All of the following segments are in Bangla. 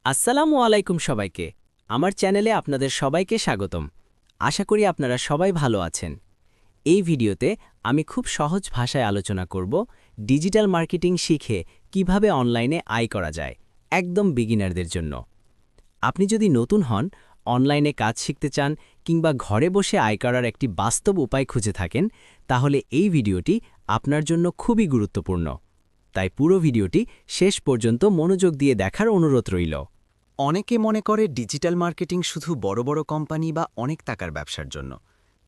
আসসালামু আলাইকুম সবাইকে। আমার চ্যানেলে আপনাদের সবাইকে স্বাগতম। আশা করি আপনারা সবাই ভালো আছেন। এই ভিডিওতে আমি খুব সহজ ভাষায় আলোচনা করব ডিজিটাল মার্কেটিং শিখে কিভাবে অনলাইনে আয় করা যায়, একদম বিগিনারদের জন্য। আপনি যদি নতুন হন, অনলাইনে কাজ শিখতে চান কিংবা ঘরে বসে আয় করার একটি বাস্তব উপায় খুঁজে থাকেন, তাহলে এই ভিডিওটি আপনার জন্য খুবই গুরুত্বপূর্ণ। তাই পুরো ভিডিওটি শেষ পর্যন্ত মনোযোগ দিয়ে দেখার অনুরোধ রইল। অনেকে মনে করে ডিজিটাল মার্কেটিং শুধু বড় বড় কোম্পানি বা অনেক টাকার ব্যবসার জন্য,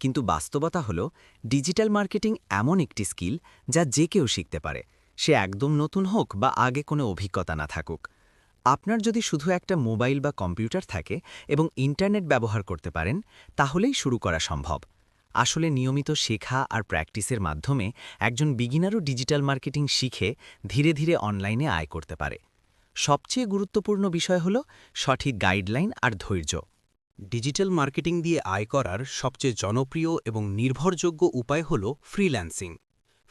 কিন্তু বাস্তবতা হলো ডিজিটাল মার্কেটিং এমন একটি স্কিল যা যে কেউ শিখতে পারে, সে একদম নতুন হোক বা আগে কোনো অভিজ্ঞতা না থাকুক। আপনার যদি শুধু একটা মোবাইল বা কম্পিউটার থাকে এবং ইন্টারনেট ব্যবহার করতে পারেন, তাহলেই শুরু করা সম্ভব। আসলে নিয়মিত শেখা আর প্র্যাকটিসের মাধ্যমে একজন বিগিনারও ডিজিটাল মার্কেটিং শিখে ধীরে ধীরে অনলাইনে আয় করতে পারে। সবচেয়ে গুরুত্বপূর্ণ বিষয় হল সঠিক গাইডলাইন আর ধৈর্য। ডিজিটাল মার্কেটিং দিয়ে আয় করার সবচেয়ে জনপ্রিয় এবং নির্ভরযোগ্য উপায় হল ফ্রিল্যান্সিং।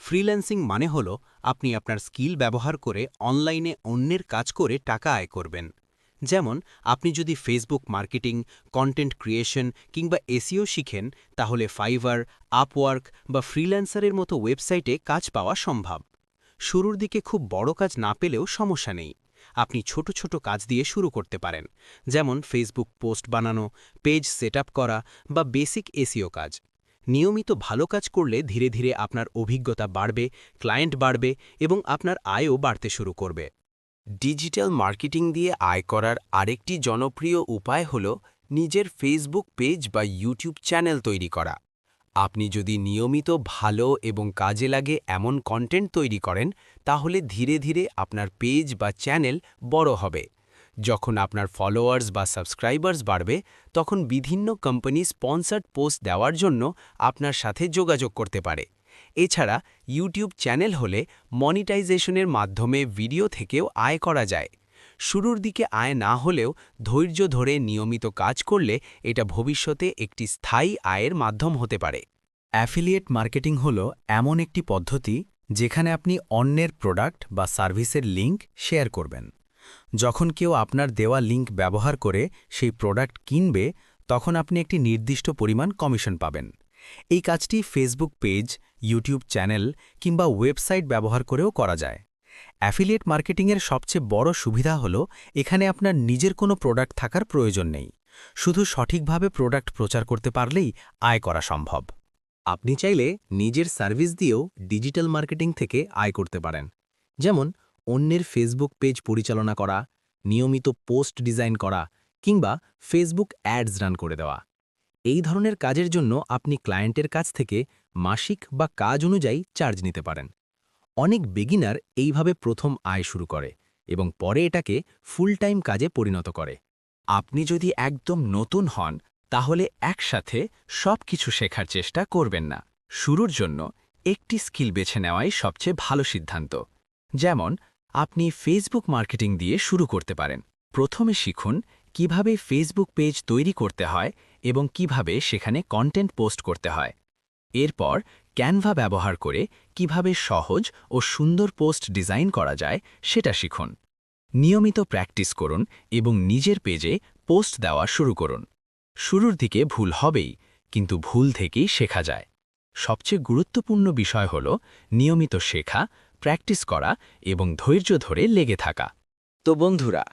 ফ্রিল্যান্সিং মানে হল আপনি আপনার স্কিল ব্যবহার করে অনলাইনে অন্যের কাজ করে টাকা আয় করবেন। যেমন আপনি যদি ফেসবুক মার্কেটিং, কন্টেন্ট ক্রিয়েশন কিংবা এসইও শিখেন, তাহলে ফাইভার, আপওয়ার্ক বা ফ্রিল্যান্সারের মতো ওয়েবসাইটে কাজ পাওয়া সম্ভব। শুরুর দিকে খুব বড় কাজ না পেলেও সমস্যা নেই। আপনি ছোট ছোট কাজ দিয়ে শুরু করতে পারেন, যেমন ফেসবুক পোস্ট বানানো, পেজ সেটআপ করা বা বেসিক এসইও কাজ। নিয়মিত ভালো কাজ করলে ধীরে ধীরে আপনার অভিজ্ঞতা বাড়বে, ক্লায়েন্ট বাড়বে এবং আপনার আয়ও বাড়তে শুরু করবে। ডিজিটাল মার্কেটিং দিয়ে আয় করার আরেকটি জনপ্রিয় উপায় হল নিজের ফেসবুক পেজ বা ইউটিউব চ্যানেল তৈরি করা। আপনি যদি নিয়মিত ভালো এবং কাজে লাগে এমন কন্টেন্ট তৈরি করেন, তাহলে ধীরে ধীরে আপনার পেজ বা চ্যানেল বড় হবে। যখন আপনার ফলোয়ার্স বা সাবস্ক্রাইবার্স বাড়বে, তখন বিভিন্ন কোম্পানি স্পন্সর্ড পোস্ট দেওয়ার জন্য আপনার সাথে যোগাযোগ করতে পারে। এছাড়া ইউটিউব চ্যানেল হলে মনিটাইজেশনের মাধ্যমে ভিডিও থেকেও আয় করা যায়। শুরুর দিকে আয় না হলেও ধৈর্য ধরে নিয়মিত কাজ করলে এটা ভবিষ্যতে একটি স্থায়ী আয়ের মাধ্যম হতে পারে। অ্যাফিলিয়েট মার্কেটিং হল এমন একটি পদ্ধতি যেখানে আপনি অন্যের প্রোডাক্ট বা সার্ভিসের লিঙ্ক শেয়ার করবেন। যখন কেউ আপনার দেওয়া লিঙ্ক ব্যবহার করে সেই প্রোডাক্ট কিনবে, তখন আপনি একটি নির্দিষ্ট পরিমাণ কমিশন পাবেন। এই কাজটি ফেসবুক পেজ, ইউটিউব চ্যানেল কিংবা ওয়েবসাইট ব্যবহার করেও করা যায়। অ্যাফিলিয়েট মার্কেটিংয়ের সবচেয়ে বড় সুবিধা হল এখানে আপনার নিজের কোনো প্রোডাক্ট থাকার প্রয়োজন নেই। শুধু সঠিকভাবে প্রোডাক্ট প্রচার করতে পারলেই আয় করা সম্ভব। আপনি চাইলে নিজের সার্ভিস দিয়েও ডিজিটাল মার্কেটিং থেকে আয় করতে পারেন, যেমন অন্যের ফেসবুক পেজ পরিচালনা করা, নিয়মিত পোস্ট ডিজাইন করা কিংবা ফেসবুক অ্যাডস রান করে দেওয়া। এই ধরনের কাজের জন্য আপনি ক্লায়েন্টের কাছ থেকে মাসিক বা কাজ অনুযায়ী চার্জ নিতে পারেন। অনেক বিগিনার এইভাবে প্রথম আয় শুরু করে এবং পরে এটাকে ফুল টাইম কাজে পরিণত করে। আপনি যদি একদম নতুন হন, তাহলে একসাথে সব কিছু শেখার চেষ্টা করবেন না। শুরুর জন্য একটি স্কিল বেছে নেওয়াই সবচেয়ে ভালো সিদ্ধান্ত। যেমন আপনি ফেসবুক মার্কেটিং দিয়ে শুরু করতে পারেন। প্রথমে শিখুন কিভাবে ফেসবুক পেজ তৈরি করতে হয় এবং কিভাবে সেখানে কন্টেন্ট পোস্ট করতে হয়। এরপর ক্যানভা ব্যবহার করে কিভাবে সহজ ও সুন্দর পোস্ট ডিজাইন করা যায় সেটা শিখুন। নিয়মিত প্র্যাকটিস করুন এবং নিজের পেজে পোস্ট দেওয়া শুরু করুন। শুরুর দিকে ভুল হবেই, কিন্তু ভুল থেকেই শেখা যায়। সবচেয়ে গুরুত্বপূর্ণ বিষয় হল নিয়মিত শেখা, প্র্যাকটিস করা এবং ধৈর্য ধরে লেগে থাকা। তো বন্ধুরা,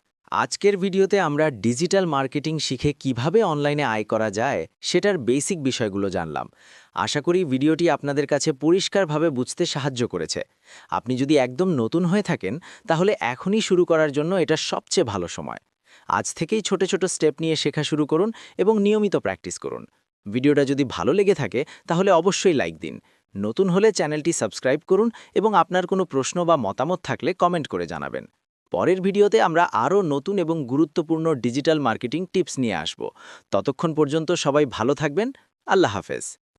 আজকের ভিডিওতে আমরা ডিজিটাল মার্কেটিং শিখে কিভাবে অনলাইনে আয় করা যায় সেটার বেসিক বিষয়গুলো জানলাম। আশা করি ভিডিওটি আপনাদের কাছে পরিষ্কারভাবে বুঝতে সাহায্য করেছে। আপনি যদি একদম নতুন হয়ে থাকেন, তাহলে এখনই শুরু করার জন্য এটা সবচেয়ে ভালো সময়। আজ থেকেই ছোট ছোট স্টেপ নিয়ে শেখা শুরু করুন এবং নিয়মিত প্র্যাকটিস করুন। ভিডিওটা যদি ভালো লেগে থাকে, তাহলে অবশ্যই লাইক দিন। নতুন হলে চ্যানেলটি সাবস্ক্রাইব করুন এবং আপনার কোনো প্রশ্ন বা মতামত থাকলে কমেন্ট করে জানাবেন। পরের ভিডিওতে আমরা আরও নতুন এবং গুরুত্বপূর্ণ ডিজিটাল মার্কেটিং টিপস নিয়ে আসব। ততক্ষণ পর্যন্ত সবাই ভালো থাকবেন। আল্লাহ হাফেজ।